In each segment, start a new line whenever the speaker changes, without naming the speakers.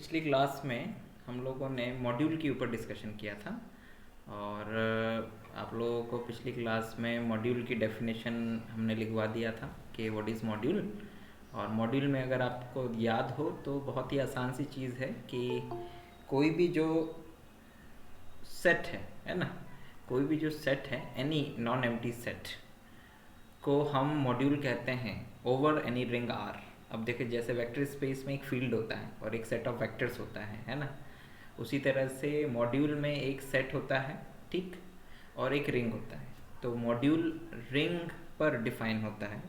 पिछली क्लास में हम लोगों ने मॉड्यूल के ऊपर डिस्कशन किया था और आप लोगों को पिछली क्लास में मॉड्यूल की डेफिनेशन हमने लिखवा दिया था कि व्हाट इज़ मॉड्यूल। और मॉड्यूल में अगर आपको याद हो तो बहुत ही आसान सी चीज़ है कि कोई भी जो सेट है ना, कोई भी जो सेट है एनी नॉन एम्प्टी सेट को हम मॉड्यूल कहते हैं ओवर एनी रिंग आर। अब देखिए जैसे वेक्टर स्पेस में एक फील्ड होता है और एक सेट ऑफ वेक्टर्स होता है ना, उसी तरह से मॉड्यूल में एक सेट होता है, ठीक, और एक रिंग होता है। तो मॉड्यूल रिंग पर डिफाइन होता है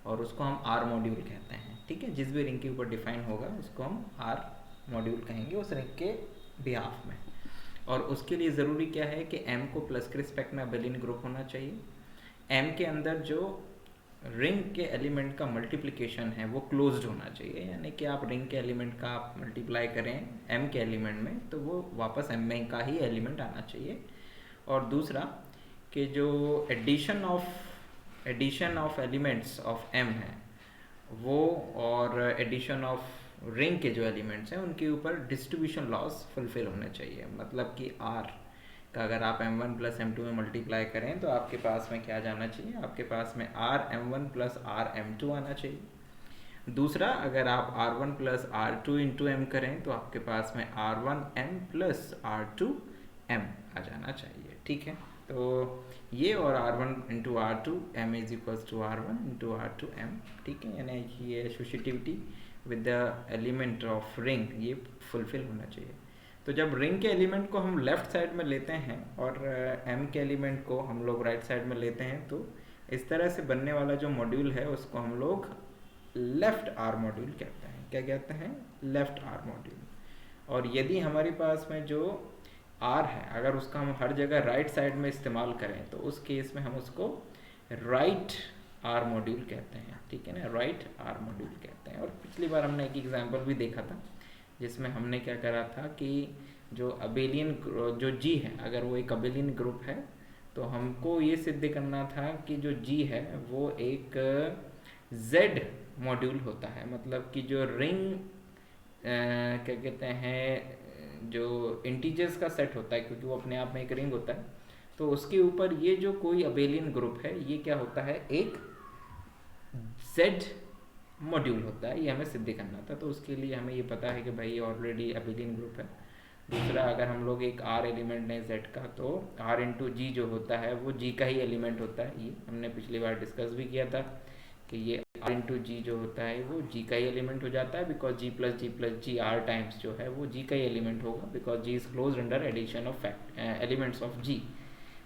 और उसको हम आर मॉड्यूल कहते हैं, ठीक है। जिस भी रिंग के ऊपर डिफाइन होगा उसको हम आर मॉड्यूल कहेंगे उस रिंग के बिहाफ में। और उसके लिए ज़रूरी क्या है कि एम को प्लस के रिस्पेक्ट में अबेलियन ग्रुप होना चाहिए। एम के अंदर जो रिंग के एलिमेंट का मल्टीप्लिकेशन है वो क्लोज्ड होना चाहिए, यानी कि आप रिंग के एलिमेंट का आप मल्टीप्लाई करें एम के एलिमेंट में तो वो वापस एम में का ही एलिमेंट आना चाहिए। और दूसरा कि जो addition of elements of M है वो और एडिशन ऑफ रिंग के जो एलिमेंट्स हैं उनके ऊपर डिस्ट्रीब्यूशन लॉस फुलफिल होने चाहिए। मतलब कि आर का अगर आप m1 प्लस m2 में मल्टीप्लाई करें तो आपके पास में क्या जाना चाहिए, आपके पास में are m1 plus are m2 आना चाहिए। दूसरा, अगर आप r1 plus r2 into M करें तो आपके पास में r1m प्लस r2m आ जाना चाहिए, ठीक है। तो ये और r1 into r2 m is equals to r1 into r2 m, ठीक है। यानी ये associativity with the element of ring ये फुलफिल होना चाहिए। तो जब रिंग के एलिमेंट को हम लेफ़्ट साइड में लेते हैं और एम के एलिमेंट को हम लोग राइट साइड में लेते हैं तो इस तरह से बनने वाला जो मॉड्यूल है उसको हम लोग लेफ़्ट आर मॉड्यूल कहते हैं। क्या कहते हैं? Left R module. और यदि हमारे पास में जो आर है अगर उसका हम हर जगह राइट साइड में इस्तेमाल करें तो उस केस में हम उसको राइट आर मॉड्यूल कहते हैं, ठीक है ना, राइट आर मॉड्यूल कहते हैं। और पिछली बार हमने एक एग्जाम्पल भी देखा था जिसमें हमने क्या करा था कि जो अबेलियन जो जी है अगर वो एक अबेलियन ग्रुप है तो हमको ये सिद्ध करना था कि जो जी है वो एक जेड मॉड्यूल होता है। मतलब कि जो रिंग क्या कहते हैं जो इंटीजर्स का सेट होता है, क्योंकि वो अपने आप में एक रिंग होता है, तो उसके ऊपर ये जो कोई अबेलियन ग्रुप है ये क्या होता है, एक जेड मॉड्यूल होता है। ये हमें सिद्ध करना था। तो उसके लिए हमें ये पता है कि भाई ये ऑलरेडी अबेलियन ग्रुप है। दूसरा, अगर हम लोग एक आर एलिमेंट लें जेड का तो आर इंटू जी जो होता है वो जी का ही एलिमेंट होता है। ये हमने पिछली बार डिस्कस भी किया था कि ये आर इंटू जी जो होता है वो जी का ही एलिमेंट हो जाता है, because G plus G R times जो है वो जी का ही एलिमेंट होगा, because G is close under addition of elements of G.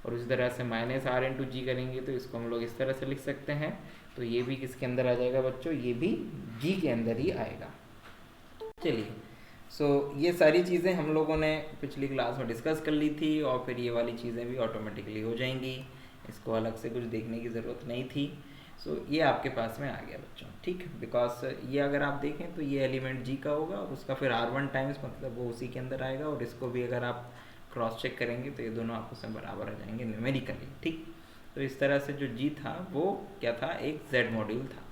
और उसी तरह से माइनस आर इंटू जी करेंगे तो इसको हम लोग इस तरह से लिख सकते हैं। तो ये भी किसके अंदर आ जाएगा बच्चों, ये भी जी के अंदर ही आएगा। चलिए, ये सारी चीज़ें हम लोगों ने पिछली क्लास में डिस्कस कर ली थी और फिर ये वाली चीज़ें भी ऑटोमेटिकली हो जाएंगी, इसको अलग से कुछ देखने की ज़रूरत नहीं थी। ये आपके पास में आ गया बच्चों, ठीक, बिकॉज ये अगर आप देखें तो ये एलिमेंट जी का होगा और उसका फिर R1 टाइम्स मतलब वो उसी के अंदर आएगा, और इसको भी अगर आप क्रॉस चेक करेंगे तो ये दोनों आपस में बराबर आ जाएंगे न्यूमेरिकली, ठीक। तो इस तरह से जो जी था वो क्या था, एक जेड मॉड्यूल था।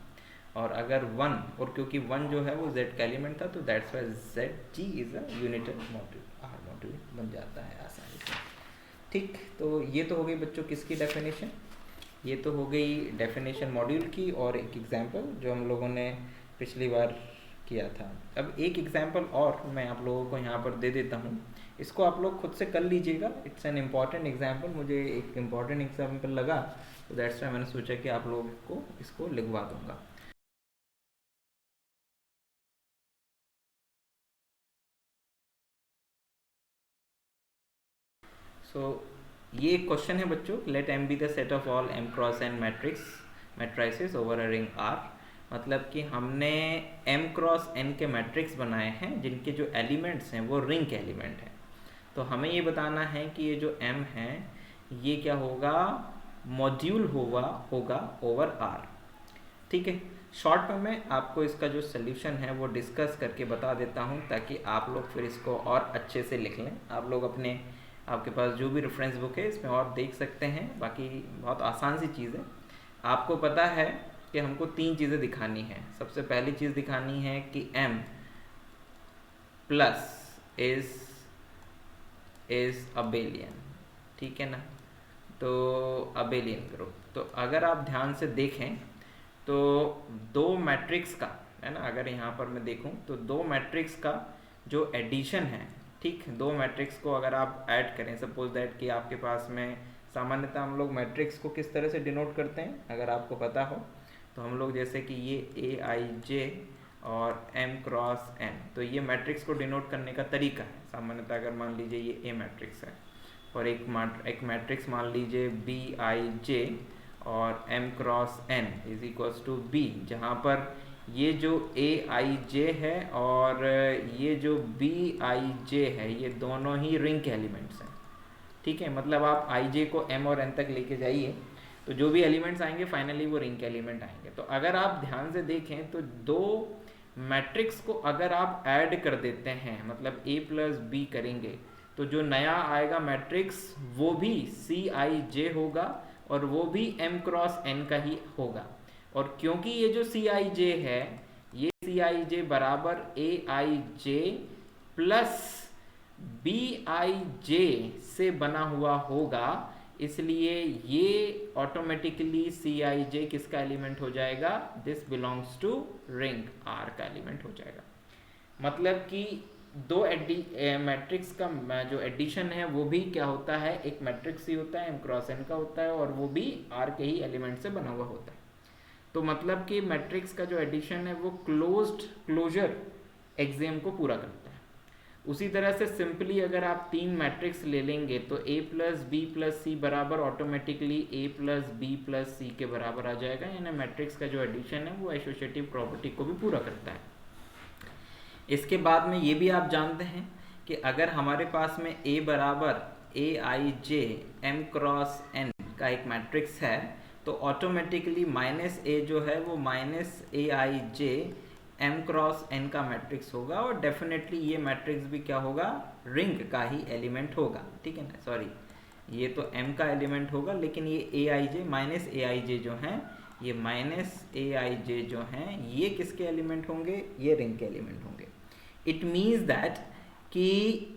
और अगर 1, और क्योंकि 1 जो है वो जेड का एलिमेंट था तो that's why Z G is a unitary module, R module बन जाता है आसानी से, ठीक। तो ये तो हो गई बच्चों किसकी डेफिनेशन, ये तो हो गई डेफिनेशन मॉड्यूल की और एक एग्जांपल जो हम लोगों ने पिछली बार किया था। अब एक एग्जांपल और मैं आप लोगों को यहाँ पर दे देता हूँ, इसको आप लोग खुद से कर लीजिएगा। इट्स एन इम्पॉर्टेंट एग्जांपल, मुझे एक इम्पॉर्टेंट एग्जांपल लगा तो दैट्स वाई मैंने सोचा कि आप लोगों को इसको लिखवा दूंगा। ये एक क्वेश्चन है बच्चों, let M be the set of all M cross N matrices over a ring R. मतलब कि हमने m क्रॉस n के मैट्रिक्स बनाए हैं जिनके जो एलिमेंट्स हैं वो रिंग के एलिमेंट हैं। तो हमें ये बताना है कि ये जो m है ये क्या होगा, मॉड्यूल होगा ओवर r, ठीक है। शॉर्ट में मैं आपको इसका जो सोल्यूशन है वो डिस्कस करके बता देता हूँ ताकि आप लोग फिर इसको और अच्छे से लिख लें। आप लोग आपके पास जो भी रेफरेंस बुक है इसमें और देख सकते हैं। बाकी बहुत आसान सी चीज़ है। आपको पता है कि हमको 3 चीज़ें दिखानी है। सबसे पहली चीज़ दिखानी है कि m प्लस इज अबेलियन, ठीक है ना। तो अबेलियन ग्रुप, तो अगर आप ध्यान से देखें तो दो मैट्रिक्स का, है ना, अगर यहाँ पर मैं देखूँ तो दो मैट्रिक्स का जो एडिशन है, ठीक, दो मैट्रिक्स को अगर आप ऐड करें, सपोज दैट कि आपके पास में सामान्यतः हम लोग मैट्रिक्स को किस तरह से डिनोट करते हैं अगर आपको पता हो, तो हम लोग जैसे कि ये ए आई जे और एम क्रॉस एन, तो ये मैट्रिक्स को डिनोट करने का तरीका है। सामान्यतः अगर मान लीजिए ये ए मैट्रिक्स है और एक मैट्रिक्स मान लीजिए बी आई जे और M cross N is equals to B, जहाँ पर ये जो ए आई जे है और ये जो बी आई जे है ये दोनों ही रिंग के एलिमेंट्स हैं, ठीक है। मतलब आप आई जे को एम और एन तक लेके जाइए तो जो भी एलिमेंट्स आएंगे फाइनली वो रिंग के एलिमेंट आएंगे। तो अगर आप ध्यान से देखें तो दो मैट्रिक्स को अगर आप ऐड कर देते हैं, मतलब ए प्लस बी करेंगे, तो जो नया आएगा मैट्रिक्स वो भी सी आई जे होगा और वो भी एम क्रॉस एन का ही होगा। और क्योंकि ये जो सी आई जे है, ये सी आई जे बराबर ए I J plus B I जे से बना हुआ होगा, इसलिए ये ऑटोमेटिकली सी आई जे किसका एलिमेंट हो जाएगा, this belongs to ring R का एलिमेंट हो जाएगा। मतलब कि दो मैट्रिक्स का जो एडिशन है वो भी क्या होता है, एक मैट्रिक्स ही होता है, एम क्रॉस एन का होता है और वो भी आर के ही एलिमेंट से बना हुआ होता है। तो मतलब कि मैट्रिक्स का जो एडिशन है वो क्लोजर एक्सियम को पूरा करता है। उसी तरह से सिंपली अगर आप तीन मैट्रिक्स ले लेंगे तो a plus B plus C बराबर automatically a plus B plus C के बराबर आ जाएगा, यानी मैट्रिक्स का जो एडिशन है वो एसोसिएटिव प्रॉपर्टी को भी पूरा करता है। इसके बाद में ये भी आप जानते हैं कि अगर हमारे पास में a बराबर ए I J M cross N का एक मैट्रिक्स है तो ऑटोमेटिकली माइनस ए जो है वो minus A I J M cross N का मैट्रिक्स होगा और डेफिनेटली ये मैट्रिक्स भी क्या होगा, रिंग का ही एलिमेंट होगा, ठीक है ना। सॉरी, ये तो एम का एलिमेंट होगा, लेकिन ये ए I J minus A I जे जो हैं, ये माइनस ए आई जे जो हैं ये किसके एलिमेंट होंगे, ये रिंग के एलिमेंट होंगे। इट मीन्स दैट कि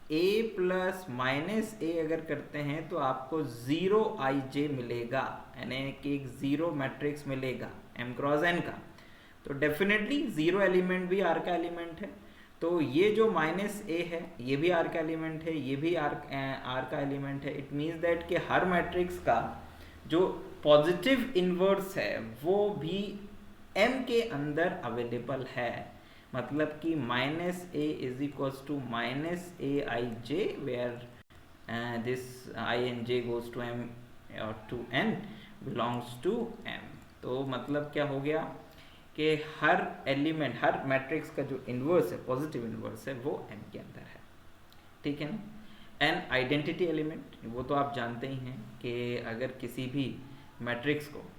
a प्लस माइनस ए अगर करते हैं तो आपको जीरो आई जे मिलेगा, यानी कि एक जीरो मैट्रिक्स मिलेगा एम क्रॉस एन का। तो डेफिनेटली जीरो एलिमेंट भी आर का एलिमेंट है, तो ये जो माइनस ए है ये भी आर का एलिमेंट है, ये भी आर का एलिमेंट है। इट मीन्स दैट कि हर मैट्रिक्स का जो पॉजिटिव इनवर्स है वो भी एम के अंदर अवेलेबल है। मतलब कि minus A is equals to minus A I J where this I and J goes to M और to N belongs to M. तो मतलब क्या हो गया कि हर एलिमेंट, हर मैट्रिक्स का जो इन्वर्स है, पॉजिटिव इन्वर्स है, वो एम के अंदर है, ठीक है ना। एन आइडेंटिटी एलिमेंट, वो तो आप जानते ही हैं कि अगर किसी भी मैट्रिक्स को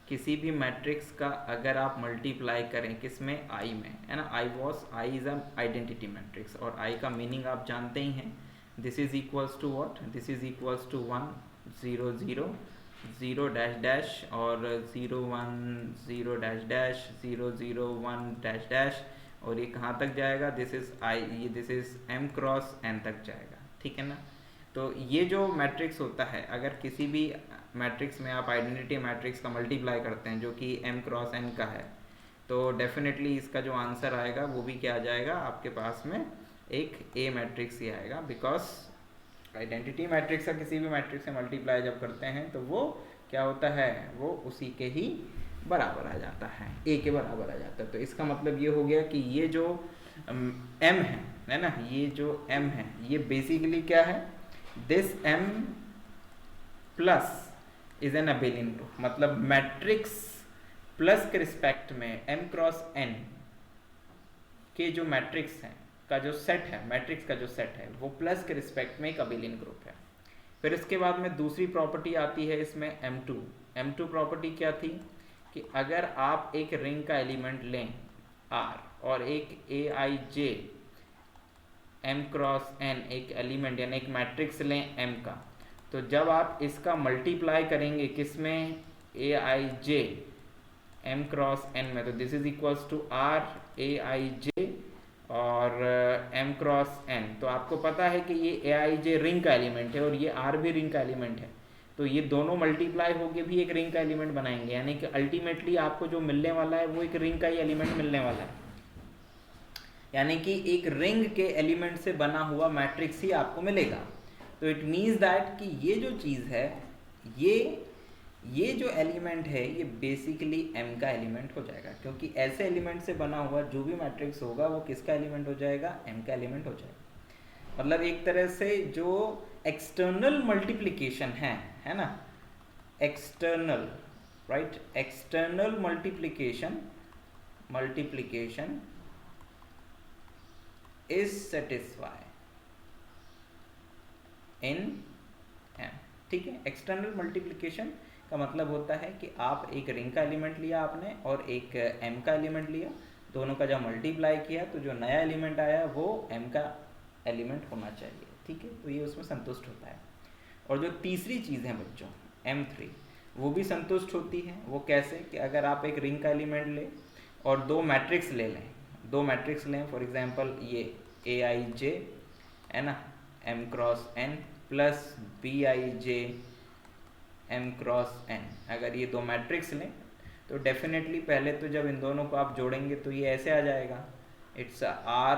किसी भी मैट्रिक्स का अगर आप मल्टीप्लाई करें किसमें, आई में, है ना, I is a identity matrix और आई का मीनिंग आप जानते ही हैं, this is equals to what, this is equals to 1 0 0 0 dash dash और 0 1 0 डैश डैश 0 0 1 डैश डैश, और ये कहाँ तक जाएगा, this is M cross N तक जाएगा, ठीक है ना। तो ये जो मैट्रिक्स होता है, अगर किसी भी मैट्रिक्स में आप आइडेंटिटी मैट्रिक्स का मल्टीप्लाई करते हैं जो कि एम क्रॉस एन का है, तो डेफिनेटली इसका जो आंसर आएगा वो भी क्या आ जाएगा, आपके पास में एक ए मैट्रिक्स ही आएगा, बिकॉज आइडेंटिटी मैट्रिक्स का किसी भी मैट्रिक्स से मल्टीप्लाई जब करते हैं तो वो क्या होता है, वो उसी के ही बराबर आ जाता है, ए के बराबर आ जाता है। तो इसका मतलब ये हो गया कि ये जो एम है ना, ये जो एम है ये बेसिकली क्या है, this M plus is an abelian group. मतलब मैट्रिक्स प्लस के रिस्पेक्ट में एम क्रॉस एन के जो मैट्रिक्स हैं का जो सेट है, मैट्रिक्स का जो सेट है वो प्लस के रिस्पेक्ट में एक अबेलियन ग्रुप है। फिर इसके बाद में दूसरी प्रॉपर्टी आती है इसमें M2 प्रॉपर्टी क्या थी कि अगर आप एक रिंग का एलिमेंट लें R और एक AIJ M क्रॉस N एक एलिमेंट यानी एक मैट्रिक्स लें M का, तो जब आप इसका मल्टीप्लाई करेंगे किसमें, AIJ M क्रॉस N में, तो this is equals to R AIJ और एम क्रॉस एन, तो आपको पता है कि ये ए आई जे रिंग का एलिमेंट है और ये आर भी रिंग का एलिमेंट है, तो ये दोनों मल्टीप्लाई होके भी एक रिंग का एलिमेंट बनाएंगे, यानी कि अल्टीमेटली आपको जो मिलने वाला है वो एक रिंग का ही एलिमेंट मिलने वाला है, यानी कि एक रिंग के एलिमेंट से बना हुआ मैट्रिक्स ही आपको मिलेगा। तो इट मीन्स दैट कि ये जो चीज़ है, ये ये जो एलिमेंट है ये बेसिकली एम का एलिमेंट हो जाएगा, क्योंकि ऐसे एलिमेंट से बना हुआ जो भी मैट्रिक्स होगा वो किसका एलिमेंट हो जाएगा, एम का एलिमेंट हो जाएगा। मतलब एक तरह से जो एक्सटर्नल मल्टीप्लिकेशन है ना, external, right, external multiplication multiplication is satisfy in M. ठीक है, एक्सटर्नल मल्टीप्लिकेशन का मतलब होता है कि आप एक रिंग का एलिमेंट लिया आपने और एक एम का एलिमेंट लिया, दोनों का जब मल्टीप्लाई किया तो जो नया एलिमेंट आया वो एम का एलिमेंट होना चाहिए। ठीक है, तो ये उसमें संतुष्ट होता है। और जो तीसरी चीज़ है बच्चों, M3, वो भी संतुष्ट होती है। वो कैसे कि अगर आप एक रिंग का एलिमेंट लें और दो मैट्रिक्स ले लें, दो मैट्रिक्स लें, फॉर एग्जांपल ये ए आई जे है ना, M cross N plus B I J M cross N, अगर ये दो मैट्रिक्स लें तो डेफिनेटली पहले तो जब इन दोनों को आप जोड़ेंगे तो ये ऐसे आ जाएगा, it's R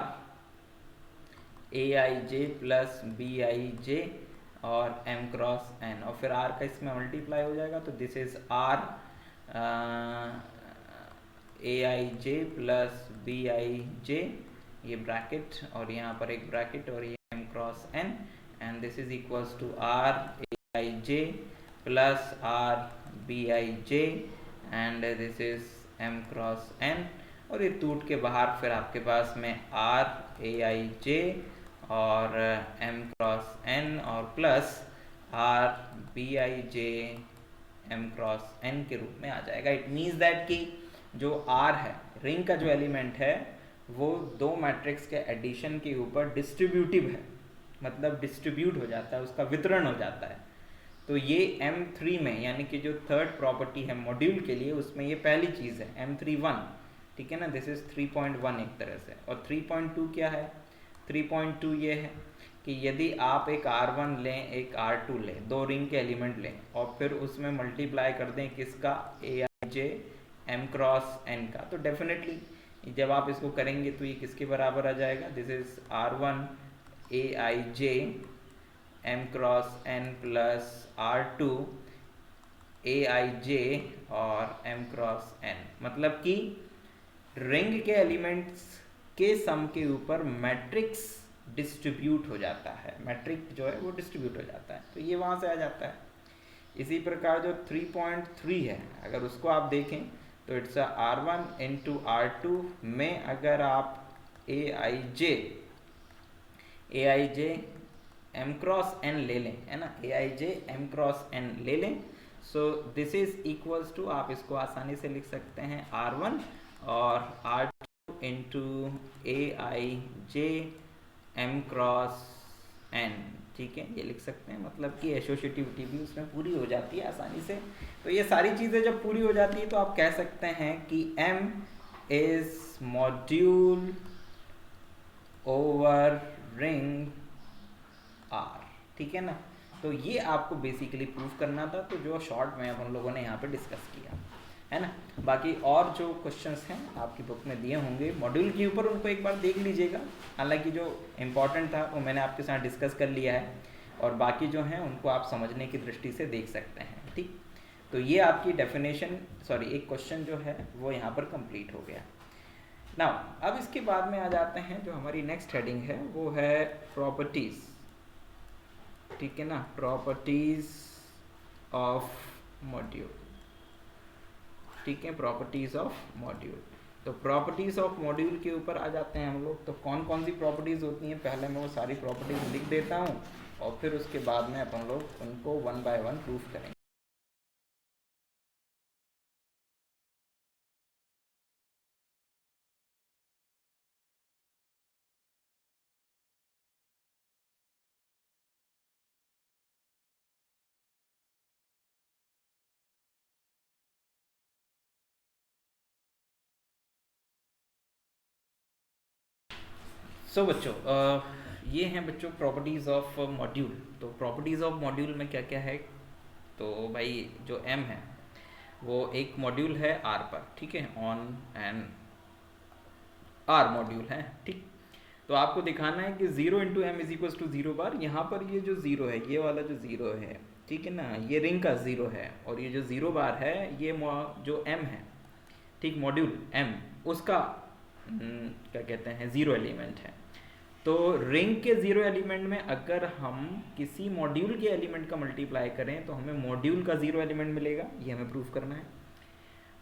A I J plus B I J और एम क्रॉस एन, और फिर आर का इसमें मल्टीप्लाई हो जाएगा, तो this is R A I J plus B I J, ये ब्रैकेट और यहाँ पर एक ब्रैकेट और ये M cross N, and this is equals to R A I J plus R B I J and this is M cross N, और ये टूट के बाहर फिर आपके पास में आर ए आई जे और एम क्रॉस एन और plus R B I J M cross N के रूप में आ जाएगा। इट मीन्स दैट कि जो आर है, रिंग का जो एलिमेंट है, वो दो मैट्रिक्स के एडिशन के ऊपर डिस्ट्रीब्यूटिव है, मतलब डिस्ट्रीब्यूट हो जाता है, उसका वितरण हो जाता है। तो ये M3 में, यानी कि जो थर्ड प्रॉपर्टी है मॉड्यूल के लिए, उसमें ये पहली चीज़ है M31। ठीक है ना, दिस इज 3.1 एक तरह से। और 3.2 क्या है, 3.2 ये है कि यदि आप एक R1 लें एक R2 लें, दो रिंग के एलिमेंट लें और फिर उसमें मल्टीप्लाई कर दें किसका, ए I J M cross N का, तो डेफिनेटली जब आप इसको करेंगे तो ये किसके बराबर आ जाएगा, this is R1 A I J M cross N plus R2 A I J और एम क्रॉस एन। मतलब कि रिंग के एलिमेंट्स के सम के ऊपर मैट्रिक्स डिस्ट्रीब्यूट हो जाता है, मैट्रिक्स जो है वो डिस्ट्रीब्यूट हो जाता है, तो ये वहाँ से आ जाता है। इसी प्रकार जो 3.3 है, अगर उसको आप देखें तो इट्स R1 इंटू R2 में अगर आप A I J M cross N ले लें, है ना, A I J M cross N ले लें, so this is equals to, आप इसको आसानी से लिख सकते हैं R1 और R2 into A I J M cross N. ठीक है, ये लिख सकते हैं, मतलब कि एसोसिएटिविटी भी उसमें पूरी हो जाती है आसानी से। तो ये सारी चीज़ें जब पूरी हो जाती है तो आप कह सकते हैं कि M is module over ring R. ठीक है ना, तो ये आपको बेसिकली प्रूफ करना था, तो जो शॉर्ट में अपन लोगों ने यहाँ पे डिस्कस किया है ना। बाकी और जो क्वेश्चंस हैं आपकी बुक में दिए होंगे मॉड्यूल के ऊपर, उनको एक बार देख लीजिएगा। हालांकि जो इम्पोर्टेंट था वो मैंने आपके साथ डिस्कस कर लिया है, और बाकी जो हैं उनको आप समझने की दृष्टि से देख सकते हैं। ठीक, तो ये आपकी डेफिनेशन, सॉरी एक क्वेश्चन जो है वो यहाँ पर कंप्लीट हो गया। नाउ अब इसके बाद में आ जाते हैं, जो हमारी नेक्स्ट हेडिंग है वो है प्रॉपर्टीज़। ठीक है ना, प्रॉपर्टीज ऑफ मॉड्यूल। ठीक है, प्रॉपर्टीज ऑफ मॉड्यूल। तो प्रॉपर्टीज ऑफ मॉड्यूल के ऊपर आ जाते हैं हम लोग। तो कौन कौन सी प्रॉपर्टीज होती हैं, पहले मैं वो सारी प्रॉपर्टीज लिख देता हूँ और फिर उसके बाद में अपन लोग उनको वन बाय वन प्रूफ करेंगे। सो बच्चों ये हैं बच्चों प्रॉपर्टीज़ ऑफ मॉड्यूल। तो प्रॉपर्टीज़ ऑफ मॉड्यूल में क्या क्या है, तो भाई जो m है वो एक मॉड्यूल है r पर, ठीक है, ऑन एंड r मॉड्यूल है, ठीक। तो आपको दिखाना है कि 0 into M is equal to 0 bar. यहाँ पर ये जो 0 है, ये वाला जो 0 है, ठीक है ना, ये रिंग का 0 है, और ये जो 0 बार है ये जो m है, ठीक, मॉड्यूल m उसका क्या कहते हैं, 0 एलिमेंट है। तो रिंग के 0 एलिमेंट में अगर हम किसी मॉड्यूल के एलिमेंट का मल्टीप्लाई करें तो हमें मॉड्यूल का 0 एलिमेंट मिलेगा, ये हमें प्रूफ करना है।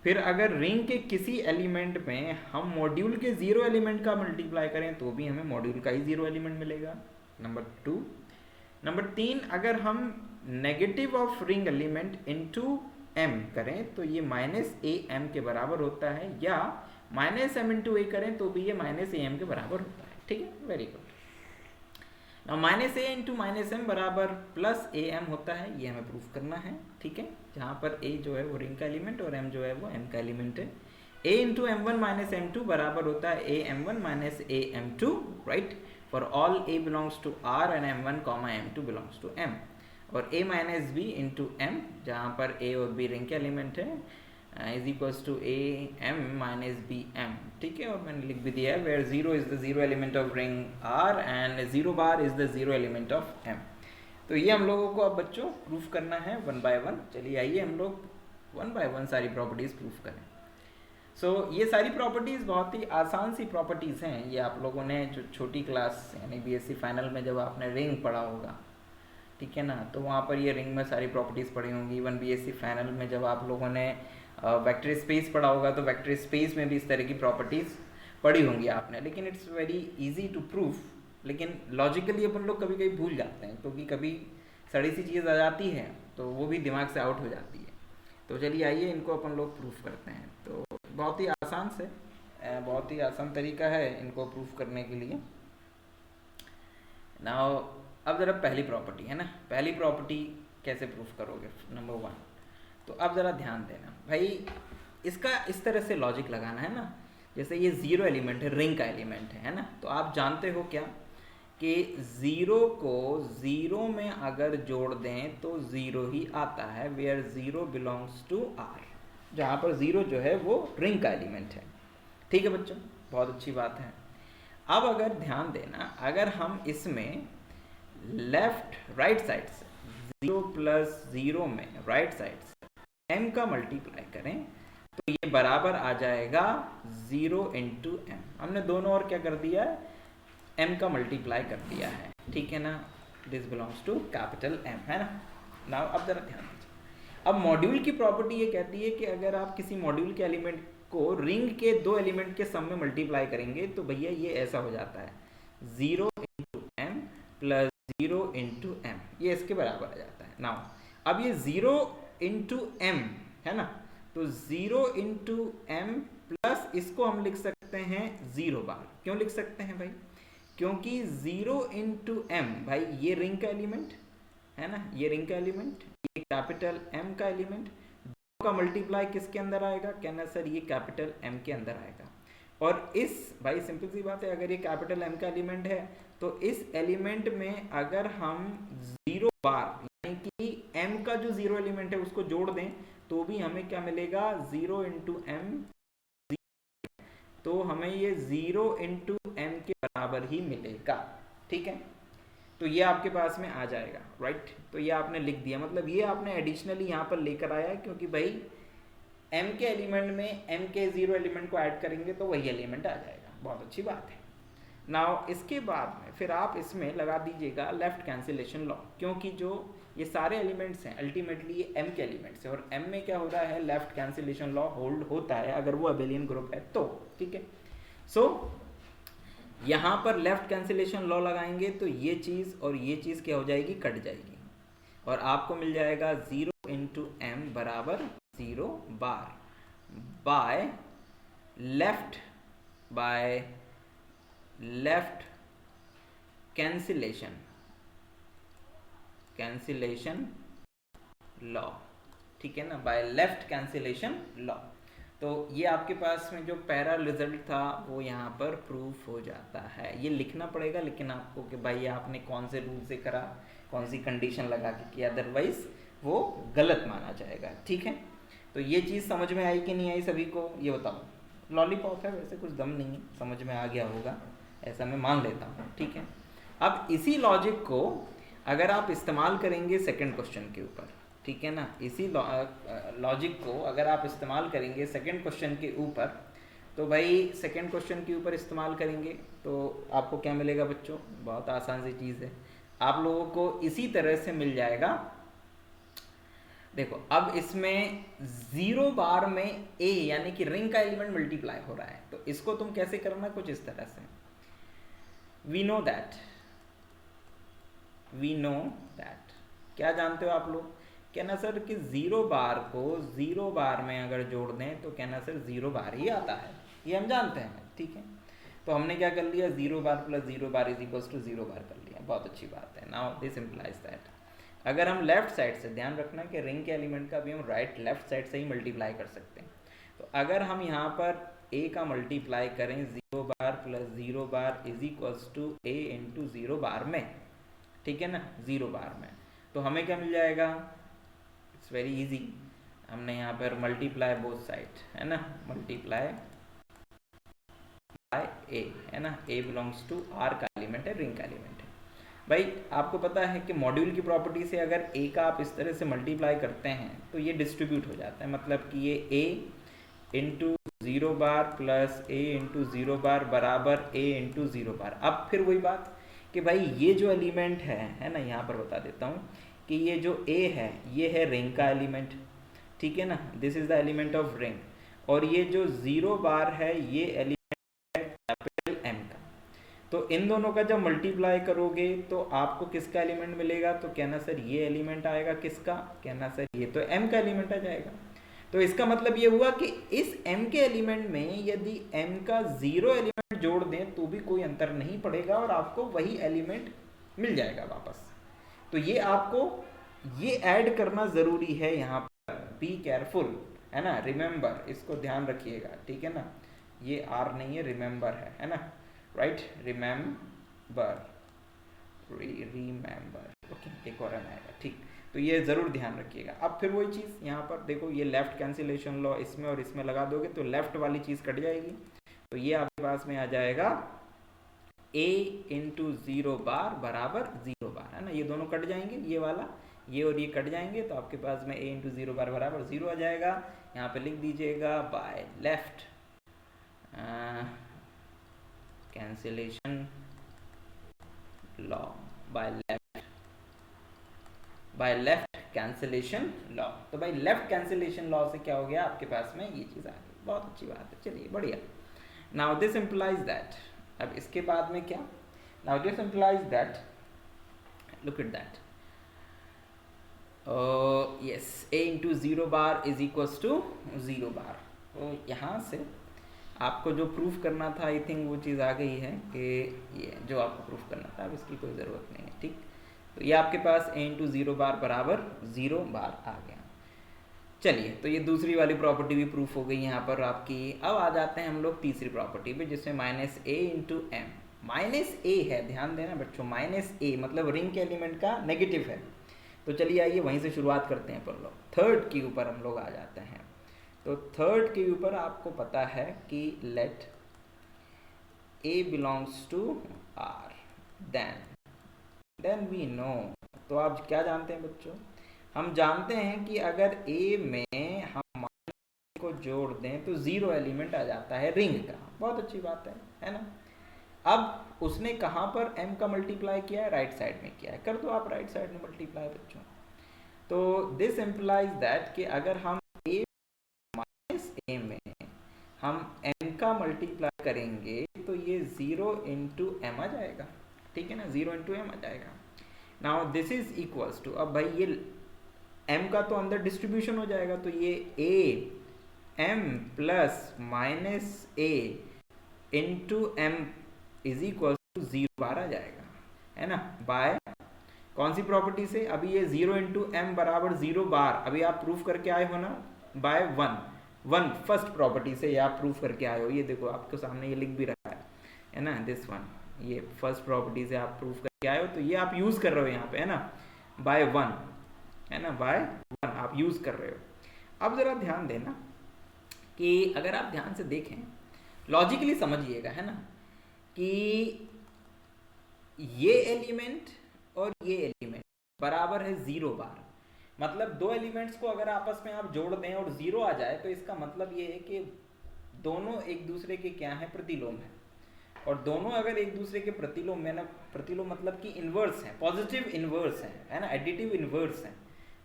फिर अगर रिंग के किसी एलिमेंट में हम मॉड्यूल के 0 एलिमेंट का मल्टीप्लाई करें तो भी हमें मॉड्यूल का ही 0 एलिमेंट मिलेगा, नंबर 2। नंबर 3, अगर हम negative of ring element into m करें तो ये -am के बराबर होता है, या -m इंटू a करें तो भी ये -am के बराबर होता है, ठीक है, very good. -a into -m बराबर +am होता है, ये हमें प्रूफ करना है, ठीक है, जहाँ पर a जो है वो रिंग का एलिमेंट और m जो है वो m का एलिमेंट है। a इंटू m1 -m2 बराबर होता है am1 -am2, right, for all a belongs to r and m1 m2 belongs to m। और a minus B into m, जहाँ पर a और b रिंग के एलिमेंट है, is equals to a m minus B m, ठीक है। और मैंने लिख भी दिया है where 0 is the 0 element of ring r and 0 bar is the 0 element of m। तो ये हम लोगों को अब बच्चों प्रूफ करना है 1 बाय 1। चलिए आइए हम लोग 1 बाय 1 सारी प्रॉपर्टीज प्रूफ करें। सो ये सारी प्रॉपर्टीज बहुत ही आसान सी प्रॉपर्टीज हैं। ये आप लोगों ने जो छोटी क्लास यानी बीएससी फाइनल में जब आपने रिंग पढ़ा होगा, ठीक है ना, तो वहाँ पर ये रिंग में सारी प्रॉपर्टीज़ पढ़ी होंगी। इवन बीएससी फाइनल में जब आप लोगों ने वेक्टर स्पेस पढ़ा होगा तो वेक्टर स्पेस में भी इस तरह की प्रॉपर्टीज़ पढ़ी होंगी आपने, लेकिन it's very easy to proof. लेकिन लॉजिकली अपन लोग कभी कभी भूल जाते हैं, क्योंकि कभी सड़ी सी चीज़ आ जाती है तो वो भी दिमाग से आउट हो जाती है। तो चलिए आइए इनको अपन लोग प्रूफ करते हैं। तो बहुत ही आसान से बहुत ही आसान तरीका है इनको प्रूफ करने के लिए। नाउ अब ज़रा पहली प्रॉपर्टी है ना, पहली प्रॉपर्टी कैसे प्रूफ करोगे, नंबर 1। तो अब ज़रा ध्यान देना भाई, इसका इस तरह से लॉजिक लगाना है ना, जैसे ये 0 एलिमेंट है, रिंग का एलिमेंट है ना, तो आप जानते हो क्या कि 0 को 0 में अगर जोड़ दें तो 0 ही आता है, वेयर 0 बिलोंग्स टू r, जहाँ पर 0 जो है वो रिंग का एलिमेंट है, ठीक है बच्चों, बहुत अच्छी बात है। अब अगर ध्यान देना, अगर हम इसमें लेफ्ट राइट साइड से 0 प्लस 0 में राइट साइड से m का मल्टीप्लाई करें तो ये बराबर आ जाएगा 0 इंटू एम। हमने दोनों ओर क्या कर दिया है, m का मल्टीप्लाई कर दिया है, ठीक है ना, this belongs to capital M, है ना। नाउ अब जरा ध्यान दीजिए, अब मॉड्यूल की प्रॉपर्टी ये कहती है कि अगर आप किसी मॉड्यूल के एलिमेंट को रिंग के 2 एलिमेंट के सम में मल्टीप्लाई करेंगे तो भैया ये ऐसा हो जाता है 0 into M plus 0 into M, ये इसके बराबर आ जाता है। नाउ अब ये 0 इंटू एम है ना, तो 0 इंटू एम प्लस इसको हम लिख सकते हैं 0 बार। क्यों लिख सकते हैं भाई, क्योंकि 0 इंटू एम भाई ये रिंग का एलिमेंट है ना, ये रिंग का एलिमेंट, ये कैपिटल M का एलिमेंट, का मल्टीप्लाई किसके अंदर आएगा, कहना सर ये कैपिटल M के अंदर आएगा। और इस भाई सिंपल सी बात है, अगर ये कैपिटल M का एलिमेंट है तो इस एलिमेंट में अगर हम 0 बार यानी कि M का जो 0 एलिमेंट है उसको जोड़ दें तो भी हमें क्या मिलेगा, 0 इंटू एम, तो हमें ये 0 इंटू एम के बराबर ही मिलेगा, ठीक है। तो ये आपके पास में आ जाएगा, राइट। तो ये आपने लिख दिया, मतलब ये आपने एडिशनली यहाँ पर लेकर आया है, क्योंकि भाई m के एलिमेंट में m के 0 एलिमेंट को ऐड करेंगे तो वही एलिमेंट आ जाएगा, बहुत अच्छी बात है। नाउ इसके बाद में फिर आप इसमें लगा दीजिएगा लेफ्ट कैंसिलेशन लॉ, क्योंकि जो ये सारे एलिमेंट्स हैं अल्टीमेटली ये m के एलिमेंट्स हैं, और m में क्या हो रहा है, लेफ्ट कैंसिलेशन लॉ होल्ड होता है अगर वो अबेलियन ग्रुप है तो, ठीक है। सो यहाँ पर लेफ्ट कैंसिलेशन लॉ लगाएंगे तो ये चीज़ और ये चीज़ क्या हो जाएगी, कट जाएगी, और आपको मिल जाएगा 0 इंटू एम बराबर 0 बार बाय लेफ्ट कैंसिलेशन लॉ, ठीक है ना, बाय लेफ्ट कैंसिलेशन लॉ। तो ये आपके पास में जो पैरा रिजल्ट था वो यहाँ पर प्रूफ हो जाता है। ये लिखना पड़ेगा लेकिन आपको कि भाई आपने कौन से रूल से करा, कौन सी कंडीशन लगा के किया, अदरवाइज वो गलत माना जाएगा। ठीक है, तो ये चीज़ समझ में आई कि नहीं आई सभी को, ये बताओ। लॉलीपॉप है, वैसे कुछ दम नहीं है, समझ में आ गया होगा ऐसा मैं मान लेता हूँ। ठीक है, अब इसी लॉजिक को अगर आप इस्तेमाल करेंगे सेकंड क्वेश्चन के ऊपर, ठीक है ना, इसी लॉजिक को अगर आप इस्तेमाल करेंगे सेकंड क्वेश्चन के ऊपर, तो भाई सेकंड क्वेश्चन के ऊपर इस्तेमाल करेंगे तो आपको क्या मिलेगा बच्चों, बहुत आसान सी चीज़ है, आप लोगों को इसी तरह से मिल जाएगा। देखो अब इसमें 0 बार में ए यानी कि रिंग का एलिमेंट मल्टीप्लाई हो रहा है, तो इसको तुम कैसे करना, कुछ इस तरह से, वी नो दैट क्या जानते हो आप लोग, कहना सर कि 0 बार को 0 बार में अगर जोड़ दें तो कहना सर 0 बार ही आता है, ये हम जानते हैं। ठीक है, तो हमने क्या कर लिया, 0 बार plus 0 bar is equals to 0 बार कर लिया, बहुत अच्छी बात है। नाउ दिस इम्प्लाइज दैट अगर हम लेफ्ट साइड से, ध्यान रखना कि रिंग के एलिमेंट का भी हम राइट लेफ्ट साइड से ही मल्टीप्लाई कर सकते हैं, तो अगर हम यहाँ पर a का मल्टीप्लाई करें 0 बार plus 0 bar is equals to a into 0 बार में, ठीक है ना, 0 बार में, तो हमें क्या मिल जाएगा, इट्स वेरी इजी, हमने यहाँ पर मल्टीप्लाई बोथ साइड, है ना, मल्टीप्लाई बाय a, है ना, a बिलोंग्स टू r का एलिमेंट है, रिंग का एलिमेंट है। भाई आपको पता है कि मॉड्यूल की प्रॉपर्टी से अगर a का आप इस तरह से मल्टीप्लाई करते हैं तो ये डिस्ट्रीब्यूट हो जाता है, मतलब कि ये a इंटू 0 बार प्लस a इंटू 0 बार बराबर a इंटू 0 बार। अब फिर वही बात कि भाई ये जो एलिमेंट है ना, यहाँ पर बता देता हूँ कि ये जो a है ये है रिंग का एलिमेंट, ठीक है ना, this is the element of ring, और ये जो 0 बार है ये एलिमेंट है कैपिटल M का। तो इन दोनों का जब मल्टीप्लाई करोगे तो आपको किसका एलिमेंट मिलेगा, तो कहना सर ये एलिमेंट आएगा, किसका, कहना सर ये तो m का एलिमेंट आ जाएगा। तो इसका मतलब ये हुआ कि इस m के एलिमेंट में यदि m का 0 एलिमेंट जोड़ दें तो भी कोई अंतर नहीं पड़ेगा और आपको वही एलिमेंट मिल जाएगा वापस। तो ये आपको ये ऐड करना ज़रूरी है यहाँ पर, बी केयरफुल, है ना, रिमेंबर, इसको ध्यान रखिएगा, ठीक है ना, ये आर नहीं है, रिमेंबर है ना, राइट, रिमेंबर, ओके, एक और आएगा, ठीक, तो ये ज़रूर ध्यान रखिएगा। अब फिर वही चीज़ यहाँ पर देखो, ये लेफ्ट कैंसिलेशन लॉ इसमें और इसमें लगा दोगे तो लेफ्ट वाली चीज़ कट जाएगी, तो ये आपके पास में आ जाएगा a इंटू 0 बार बराबर 0 बार, है ना, ये दोनों कट जाएंगे, ये वाला, ये और ये कट जाएंगे, तो आपके पास में a इंटू 0 बार बराबर 0 आ जाएगा। यहाँ पे लिख दीजिएगा by left cancellation law, by left cancellation law. तो भाई लेफ्ट कैंसिलेशन लॉ से क्या हो गया, आपके पास में ये चीज़ आ गई, बहुत अच्छी बात है, चलिए बढ़िया। नाउ दिस इम्प्लाइज दैट, अब इसके बाद में क्या, now this implies that, look at that, yes, a into 0 bar is equals to 0 bar. तो यहाँ से आपको जो प्रूफ करना था, आई थिंक वो चीज़ आ गई है कि ये जो आपको प्रूफ करना था अब इसकी कोई ज़रूरत नहीं है, ठीक। तो ये आपके पास a इंटू 0 बार बराबर 0 बार आ गया। चलिए, तो ये दूसरी वाली प्रॉपर्टी भी प्रूफ हो गई यहाँ पर आपकी। अब आ जाते हैं हम लोग तीसरी प्रॉपर्टी पे, जिसमें minus a into M, minus a है, ध्यान देना बच्चों, माइनस a मतलब रिंग के एलिमेंट का नेगेटिव है। तो चलिए आइए वहीं से शुरुआत करते हैं अपन लोग, थर्ड के ऊपर हम लोग आ जाते हैं। तो थर्ड के ऊपर आपको पता है कि let a belongs to r, then we know, तो आप क्या जानते हैं बच्चों, हम जानते हैं कि अगर a में हम माइनस को जोड़ दें तो 0 एलिमेंट आ जाता है रिंग का, बहुत अच्छी बात है ना। अब उसने कहाँ पर m का मल्टीप्लाई किया है, राइट साइड में किया है, कर दो आप राइट साइड में मल्टीप्लाई बच्चों। तो दिस इम्प्लाइज दैट कि अगर हम a माइनस a में हम m का मल्टीप्लाई करेंगे तो ये 0 इंटू एम आ जाएगा, ठीक है ना, 0 इंटू एम आ जाएगा। Now this is equals to, अब भाई ये m का तो अंदर डिस्ट्रीब्यूशन हो जाएगा, तो ये a m plus minus a into M is equal to 0 bar आ जाएगा, है ना, बाय कौन सी प्रॉपर्टी से, अभी ये 0 इंटू एम बराबर 0 बार, अभी आप प्रूफ करके आए हो ना, बाय 1, वन फर्स्ट प्रॉपर्टी से ये आप प्रूफ करके आए हो, ये देखो आपके सामने ये लिख भी रखा है ना, दिस वन, ये फर्स्ट प्रॉपर्टी से आप प्रूफ करके आए हो, तो ये आप यूज कर रहे हो यहाँ पे, है ना, बाय वन, है ना, बाय वन आप यूज कर रहे हो। अब जरा ध्यान देना कि अगर आप ध्यान से देखें, लॉजिकली समझिएगा, है ना, कि ये एलिमेंट और ये एलिमेंट बराबर है 0 बार। मतलब दो एलिमेंट्स को अगर आपस में आप जोड़ दें और 0 आ जाए तो इसका मतलब ये है कि दोनों एक दूसरे के क्या है, प्रतिलोम है। और दोनों अगर एक दूसरे के प्रतिलोम में ना, प्रतिलोम मतलब कि इनवर्स है, पॉजिटिव इनवर्स है ना, एडिटिव इनवर्स है,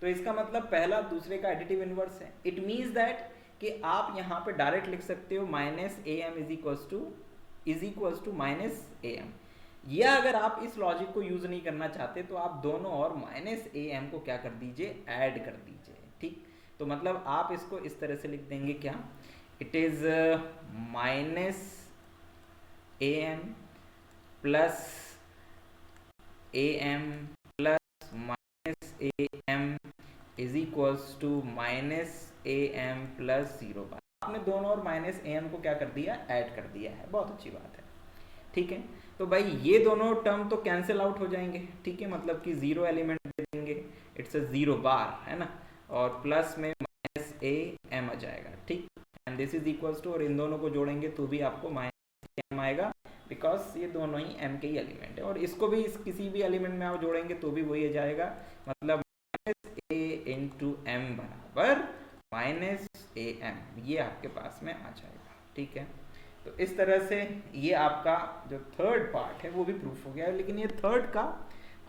तो इसका मतलब पहला दूसरे का एडिटिव इनवर्स है। इट मीन्स दैट कि आप यहाँ पे डायरेक्ट लिख सकते हो minus A M is equals to minus A M, या अगर आप इस लॉजिक को यूज नहीं करना चाहते तो आप दोनों और माइनस ए एम को क्या कर दीजिए, ऐड कर दीजिए, ठीक। तो मतलब आप इसको इस तरह से लिख देंगे क्या, it is minus A M plus A M plus minus A M is equals to minus A M plus 0 bar. आपने दोनों और माइनस ए एम को क्या कर दिया, ऐड कर दिया है, बहुत अच्छी बात है, ठीक है। तो भाई ये दोनों टर्म तो कैंसिल आउट हो जाएंगे, ठीक है, मतलब कि 0 एलिमेंट दे देंगे, इट्स अ 0 बार, है ना, और प्लस में माइनस ए एम आ जाएगा, ठीक, and this is equals to, और इन दोनों को जोड़ेंगे तो भी आपको माइनस एम आएगा, बिकॉज ये दोनों ही एम के ही एलिमेंट है, और इसको भी किसी भी एलिमेंट में आप जोड़ेंगे तो भी वही आ जाएगा, मतलब माइनस ए इंटू एम बराबर माइनस ए एम, ये आपके पास में आ जाएगा, ठीक है। तो इस तरह से ये आपका जो थर्ड पार्ट है वो भी प्रूफ हो गया है, लेकिन ये थर्ड का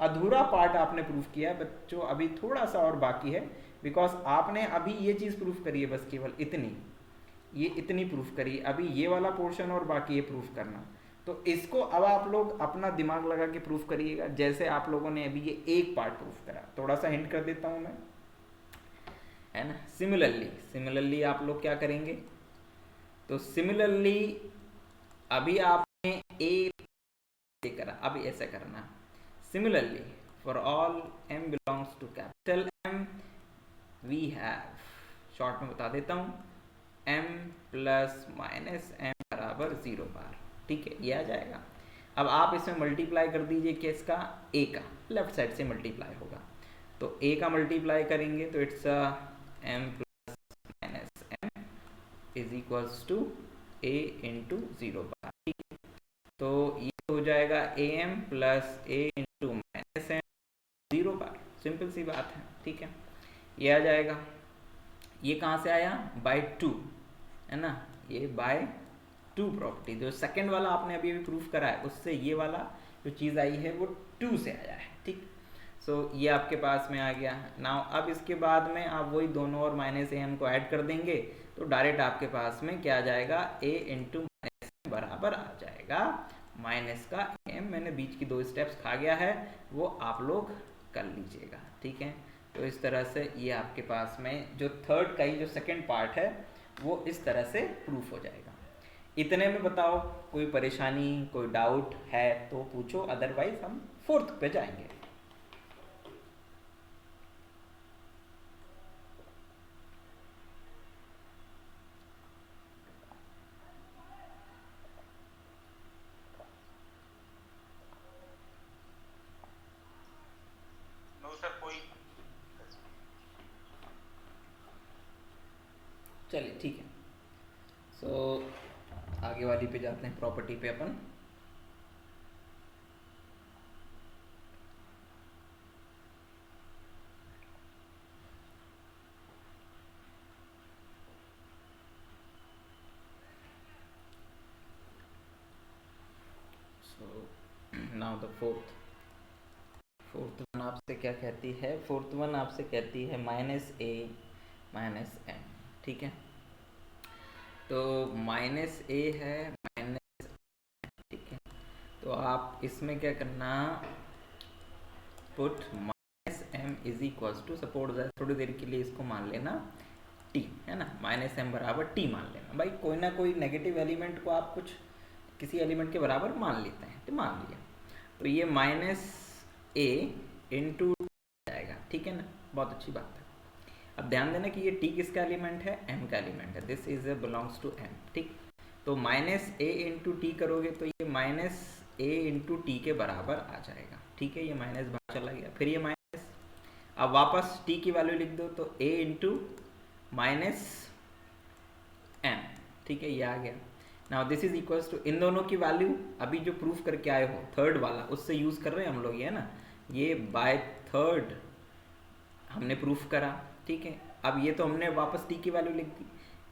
अधूरा पार्ट आपने प्रूफ किया है बच्चों, अभी थोड़ा सा और बाकी है, बिकॉज आपने अभी ये चीज़ प्रूफ करी है, बस केवल इतनी, ये इतनी प्रूफ करी, अभी ये वाला पोर्शन और बाकी ये प्रूफ करना। तो इसको अब आप लोग अपना दिमाग लगा के प्रूफ करिएगा, जैसे आप लोगों ने अभी ये एक पार्ट प्रूफ करा। थोड़ा सा हिंट कर देता हूँ मैं, है ना। सिमिलरली आप लोग क्या करेंगे, तो सिमिलरली अभी आपने ए करा, अब ऐसा करना, similarly for all m belongs to capital M we have, short में बता देता हूँ, m प्लस माइनस m बराबर 0 बार, ठीक है, ये आ जाएगा। अब आप इसमें मल्टीप्लाई कर दीजिए किसका, a का, लेफ्ट साइड से मल्टीप्लाई होगा, तो a का मल्टीप्लाई करेंगे तो it's m plus minus m is equals to a into 0 बार, ठीक है। तो ये हो जाएगा a M plus A into minus m 0 बार, सिंपल सी बात है, ठीक है, ये आ जाएगा। ये कहाँ से आया, बाय 2, है ना, ये बाय 2 प्रॉपर्टी, जो सेकंड वाला आपने अभी अभी प्रूफ करा है उससे ये वाला जो चीज़ आई है वो 2 से आया है, ठीक। सो ये आपके पास में आ गया। नाउ अब इसके बाद में आप वही दोनों और माइनस ए एम को ऐड कर देंगे तो डायरेक्ट आपके पास में क्या आ जाएगा, ए इंटू माइनस एम बराबर आ जाएगा माइनस का एम। मैंने बीच की 2 स्टेप्स खा गया है, वो आप लोग कर लीजिएगा, ठीक है। तो इस तरह से ये आपके पास में जो थर्ड का ही जो सेकंड पार्ट है वो इस तरह से प्रूफ हो जाएगा। इतने में बताओ कोई परेशानी, कोई डाउट है तो पूछो, अदरवाइज हम फोर्थ पे जाएंगे। चलिए ठीक है, सो आगे वाली पे जाते हैं, प्रॉपर्टी पे अपन। So now the fourth one आपसे क्या कहती है, फोर्थ वन आपसे कहती है माइनस ए माइनस एम, ठीक है। तो माइनस ए है माइनस, ठीक है, तो आप इसमें क्या करना, put minus M is equals to, suppose थोड़ी देर के लिए इसको मान लेना टी, है ना, माइनस एम बराबर टी मान लेना। भाई कोई ना कोई नेगेटिव एलिमेंट को आप कुछ किसी एलिमेंट के बराबर मान लेते हैं, तो मान लिया, तो ये माइनस ए इंटू जाएगा, ठीक है ना, बहुत अच्छी बात है। अब ध्यान देना कि ये टी किसका एलिमेंट है, एम का एलिमेंट है, this is belongs to M, ठीक। तो माइनस ए इंटू टी करोगे तो ये माइनस ए इंटू टी के बराबर आ जाएगा, ठीक है। ये माइनस बाहर चला गया, फिर ये माइनस, अब वापस टी की वैल्यू लिख दो तो ए इंटू माइनस एम, ठीक है, ये आ गया। Now this is equals to, इन दोनों की वैल्यू अभी जो प्रूफ करके आए हो थर्ड वाला उससे यूज कर रहे हैं हम लोग, ये ना, ये बाय थर्ड हमने प्रूफ करा, ठीक है। अब ये तो हमने वापस टी की वैल्यू लिख दी।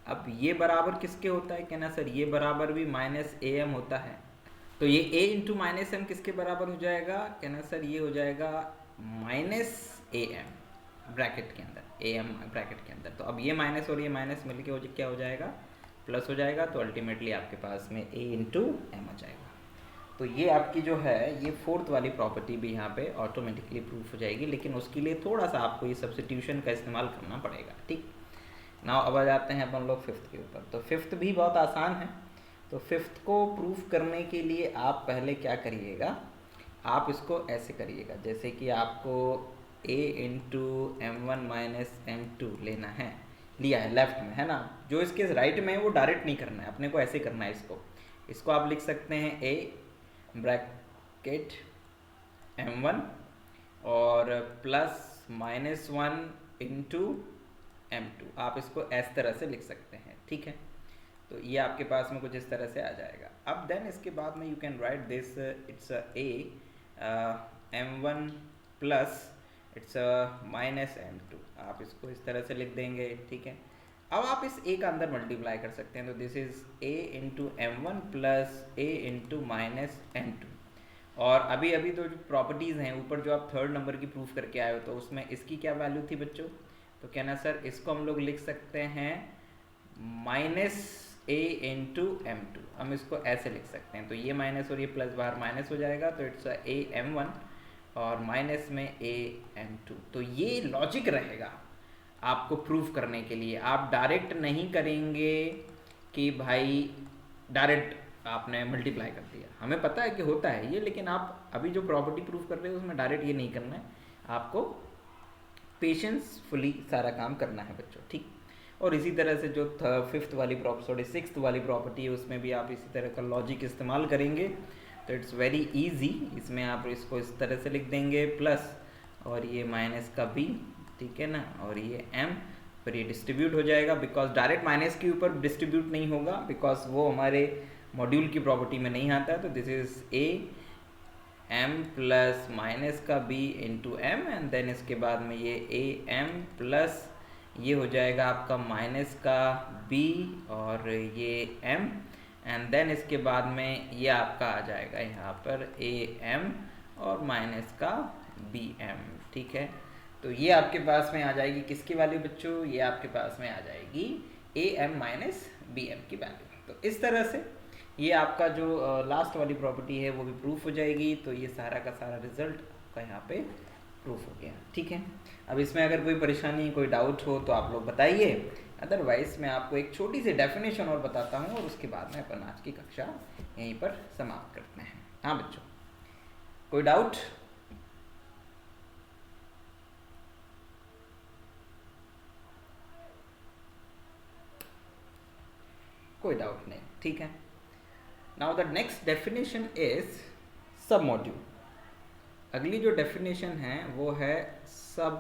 अब ये बराबर किसके होता है, कहना सर ये बराबर भी माइनस ए एम होता है, तो ये a इंटू माइनस एम किसके बराबर हो जाएगा, कहना सर ये हो जाएगा माइनस ए एम ब्रैकेट के अंदर, ए एम ब्रैकेट के अंदर। तो अब ये माइनस और ये माइनस मिलके क्या हो जाएगा, प्लस हो जाएगा। तो अल्टीमेटली आपके पास में a इंटू एम आ जाएगा। तो ये आपकी जो है ये फोर्थ वाली प्रॉपर्टी भी यहाँ पे ऑटोमेटिकली प्रूफ हो जाएगी, लेकिन उसके लिए थोड़ा सा आपको ये सब्स्टिट्यूशन का इस्तेमाल करना पड़ेगा, ठीक। नाउ अब आ जाते हैं अपन लोग फिफ्थ के ऊपर। तो फिफ्थ भी बहुत आसान है। तो फिफ्थ को प्रूफ करने के लिए आप पहले क्या करिएगा, आप इसको ऐसे करिएगा, जैसे कि आपको a into M one minus M two लेना है, लिया है लेफ्ट में, है ना। जो इसके राइट में है वो डायरेक्ट नहीं करना है, अपने को ऐसे करना है। इसको आप लिख सकते हैं a ब्रैकेट एम वन और plus minus one into M two, आप इसको इस तरह से लिख सकते हैं, ठीक है। तो ये आपके पास में कुछ इस तरह से आ जाएगा। अब देन इसके बाद में you can write this, it's A M one plus it's minus M two, आप इसको इस तरह से लिख देंगे, ठीक है। अब आप इस a का अंदर मल्टीप्लाई कर सकते हैं, तो this is a into M one plus A into minus M two. और अभी अभी तो जो प्रॉपर्टीज़ हैं ऊपर जो आप थर्ड नंबर की प्रूफ करके आए हो, तो उसमें इसकी क्या वैल्यू थी बच्चों, तो कहना सर इसको हम लोग लिख सकते हैं minus A into M two, हम इसको ऐसे लिख सकते हैं। तो ये माइनस और ये प्लस बाहर माइनस हो जाएगा, तो इट्स ए एम वन और माइनस में ए एम टू। तो ये लॉजिक रहेगा आपको प्रूफ करने के लिए। आप डायरेक्ट नहीं करेंगे कि भाई डायरेक्ट आपने मल्टीप्लाई कर दिया, हमें पता है कि होता है ये, लेकिन आप अभी जो प्रॉपर्टी प्रूफ कर रहे हो उसमें डायरेक्ट ये नहीं करना है, आपको पेशेंसफुली सारा काम करना है बच्चों, ठीक। और इसी तरह से जो फिफ्थ वाली प्रॉपर्टी, सिक्स्थ वाली प्रॉपर्टी है, उसमें भी आप इसी तरह का लॉजिक इस्तेमाल करेंगे। तो इट्स वेरी इजी, इसमें आप इसको इस तरह से लिख देंगे प्लस और ये माइनस का b, ठीक है ना, और ये m, फिर ये डिस्ट्रीब्यूट हो जाएगा, बिकॉज डायरेक्ट माइनस के ऊपर डिस्ट्रीब्यूट नहीं होगा, बिकॉज वो हमारे मॉड्यूल की प्रॉपर्टी में नहीं आता है। तो this is a m plus minus का b into M, and then इसके बाद में ये a m प्लस ये हो जाएगा आपका माइनस का b और ये m, एंड देन इसके बाद में ये आपका आ जाएगा यहाँ पर a m और माइनस का b m, ठीक है। तो ये आपके पास में आ जाएगी किसकी वैल्यू बच्चों, ये आपके पास में आ जाएगी a m minus b m की वैल्यू। तो इस तरह से ये आपका जो लास्ट वाली प्रॉपर्टी है वो भी प्रूफ हो जाएगी। तो ये सारा का सारा रिजल्ट आपका यहाँ पे प्रूफ हो गया, ठीक है। अब इसमें अगर कोई परेशानी, कोई डाउट हो तो आप लोग बताइए, अदरवाइज मैं आपको एक छोटी सी डेफिनेशन और बताता हूँ और उसके बाद में अपन आज की कक्षा यहीं पर समाप्त करते हैं। हाँ बच्चों, कोई डाउट? कोई डाउट नहीं, ठीक है। Now the next definition is सब मॉड्यूल। अगली जो डेफिनेशन है वो है सब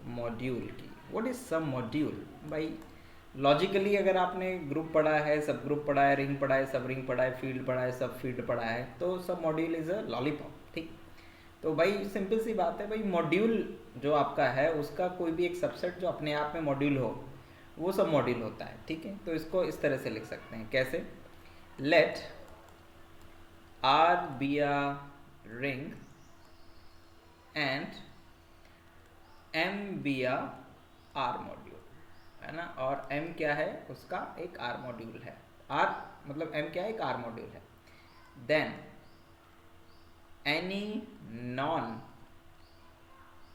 मॉड्यूल की। व्हाट इज सब मॉड्यूल? भाई लॉजिकली अगर आपने ग्रुप पढ़ा है, सब ग्रुप पढ़ा है, रिंग पढ़ा है, सब रिंग पढ़ा है, फील्ड पढ़ा है, सब फील्ड पढ़ा है, तो सब मॉड्यूल इज अ लॉलीपॉप, ठीक। तो भाई सिंपल सी बात है, भाई मॉड्यूल जो आपका है उसका कोई भी एक सबसेट जो अपने आप में मॉड्यूल हो वो सब मॉड्यूल होता है, ठीक है। तो इसको इस तरह से लिख सकते हैं, कैसे? Let R be a ring and M be a R module, है ना। और M क्या है? उसका एक R मॉड्यूल है। R मतलब M क्या है? एक R मॉड्यूल है। Then any non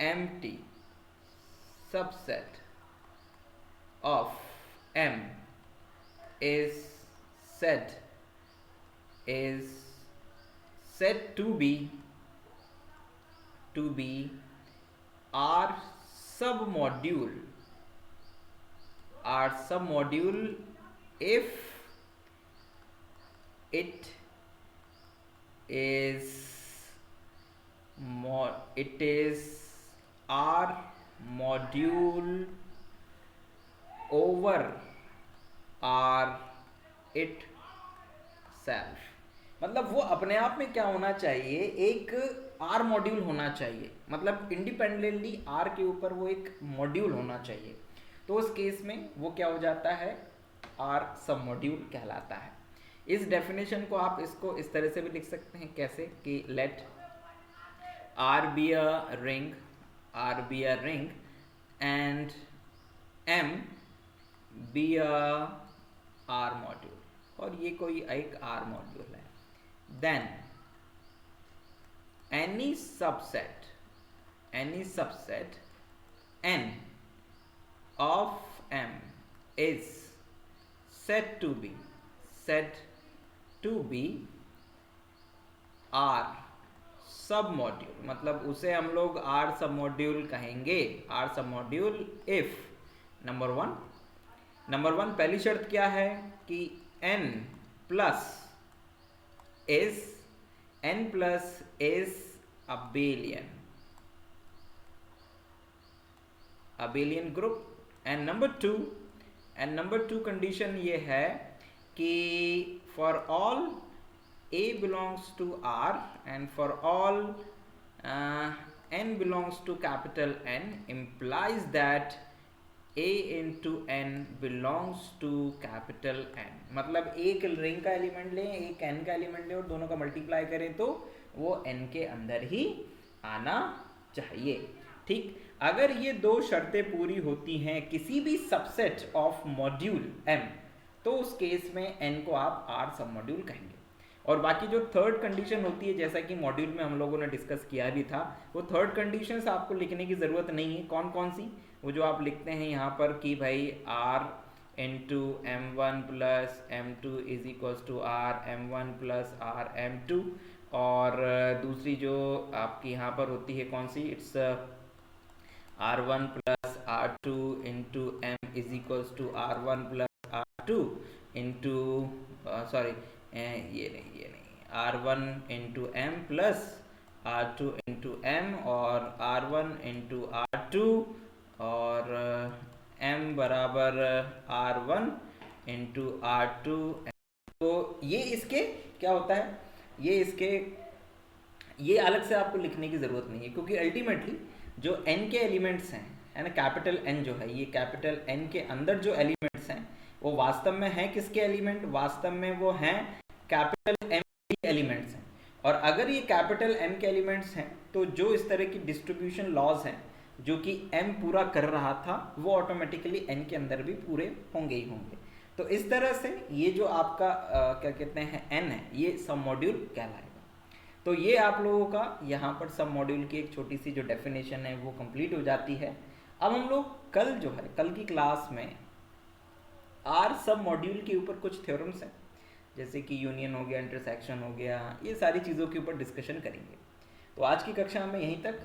empty subset of M is said to be R submodule R submodule if it is R module over R itself। मतलब वो अपने आप में क्या होना चाहिए, एक आर मॉड्यूल होना चाहिए, मतलब इंडिपेंडेंटली आर के ऊपर वो एक मॉड्यूल होना चाहिए। तो उस केस में वो क्या हो जाता है, आर सब मॉड्यूल कहलाता है। इस डेफिनेशन को आप इसको इस तरह से भी लिख सकते हैं, कैसे कि let R be a ring and M be a R module, और ये कोई एक आर मॉड्यूल है। then any subset n of M is said to be R submodule, मतलब उसे हम लोग R submodule कहेंगे। R submodule if number one पहली शर्त क्या है कि n plus is abelian group। And number two condition ये है कि for all a belongs to R and for all n belongs to capital N implies that a into n belongs to capital N। मतलब एक ring का element लें, एक n का element लें और दोनों का मल्टीप्लाई करें तो वो n के अंदर ही आना चाहिए। ठीक, अगर ये दो शर्तें पूरी होती हैं किसी भी सबसेट ऑफ मॉड्यूल m, तो उस केस में n को आप R सब मॉड्यूल कहेंगे। और बाकी जो थर्ड कंडीशन होती है, जैसा कि मॉड्यूल में हम लोगों ने डिस्कस किया भी था, वो थर्ड कंडीशंस आपको लिखने की ज़रूरत नहीं है। कौन कौन सी, वो जो आप लिखते हैं यहाँ पर कि भाई R into M1 plus M2 is equals to R M1 plus R M2, और दूसरी जो आपकी यहाँ पर होती है कौन सी, it's R1 plus R2 into M is equals to R1 plus R2 into ये नहीं R1 into M plus R2 into M, और R1 इंटू R2 और M बराबर R1 इंटू R2। तो ये इसके क्या होता है, ये अलग से आपको लिखने की ज़रूरत नहीं है, क्योंकि अल्टीमेटली जो n के एलिमेंट्स हैं, है ना, कैपिटल N जो है, ये कैपिटल N के अंदर जो एलिमेंट्स हैं वो वास्तव में हैं किसके एलिमेंट, वास्तव में वो हैं कैपिटल M के एलिमेंट्स हैं। और अगर ये कैपिटल M के एलिमेंट्स हैं तो जो इस तरह की डिस्ट्रीब्यूशन लॉज हैं जो कि M पूरा कर रहा था, वो ऑटोमेटिकली N के अंदर भी पूरे होंगे ही होंगे। तो इस तरह से ये जो आपका क्या कहते हैं N है, ये सब मॉड्यूल कहलाएगा। तो ये आप लोगों का यहाँ पर सब मॉड्यूल की एक छोटी सी जो डेफिनेशन है वो कंप्लीट हो जाती है। अब हम लोग कल की क्लास में R सब मॉड्यूल के ऊपर कुछ थ्योरम्स हैं, जैसे कि यूनियन हो गया, इंटरसेक्शन हो गया, ये सारी चीज़ों के ऊपर डिस्कशन करेंगे। तो आज की कक्षा में यहीं तक।